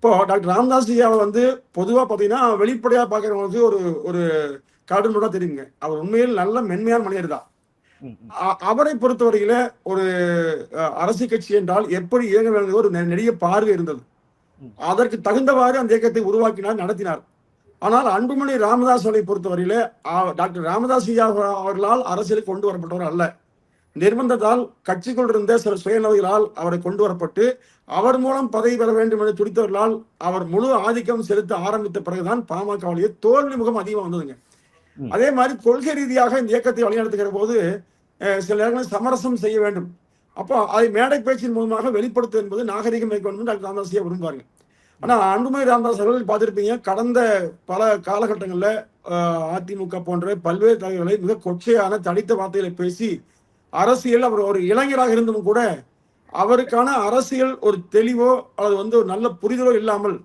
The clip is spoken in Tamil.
இப்போ டாக்டர் ராமதாஸ் ஐயாவை வந்து பொதுவா பார்த்தீங்கன்னா, வெளிப்படையா பார்க்கிறவங்களுக்கு ஒரு ஒரு கார்ட்டூன் தான் தெரியுங்க. அவர் உண்மையில் நல்ல மென்மையான மனிதர் தான். ம், ம், அவரை பொறுத்தவரையில ஒரு அரசியல் கட்சி என்றால் எப்படி இயங்க வேண்டும் ஒரு நெடிய பார்வை இருந்தது. ம், அதற்கு தகுந்தவாறு அந்த இயக்கத்தை உருவாக்கினார், நடத்தினார். ஆனால் அன்புமணி ராமதாஸ் அவரை பொறுத்தவரையில டாக்டர் ராமதாஸ் ஐயா அவர்களால் அரசியலுக்கு கொண்டு வரப்பட்டவர் அல்ல. நிர்பந்தத்தால் கட்சிக்குள் இருந்த சில சுயநலங்களால் அவரை கொண்டு வரப்பட்டு அவர் மூலம் பதவி பெற வேண்டும் என்று துடித்தவர்களால் அவர் முழு ஆதிக்கம் செலுத்த ஆரம்பித்த பிறகுதான் பாமகவுடைய தோல்வி முகம் அதிகமாக வந்ததுங்க. ம். அதே மாதிரி கொள்கை ரீதியாக இந்த இயக்கத்தை வழிநடத்துகிற போது சில நேரங்களில் சமரசம் செய்ய வேண்டும். அப்போ அதை மேடை பேச்சின் மூலமாக வெளிப்படுத்து என்பது நாகரிகம் மேற்க வேண்டும் டாக்டர் ராமதாஸ் ஐயா விரும்புவாங்க. ஆனா அன்புமணி ராமதாஸ் அவர்கள் பார்த்திருப்பீங்க, கடந்த பல காலகட்டங்களில் அதிமுக போன்ற பல்வேறு தலைவர்களை மிக கொச்சையான தடித்த வார்த்தைகளை பேசி அரசியல் அவர் ஒரு இளைஞராக இருந்தும் கூட அவருக்கான அரசியல் ஒரு தெளிவோ அல்லது ஒரு நல்ல புரிதலோ இல்லாமல்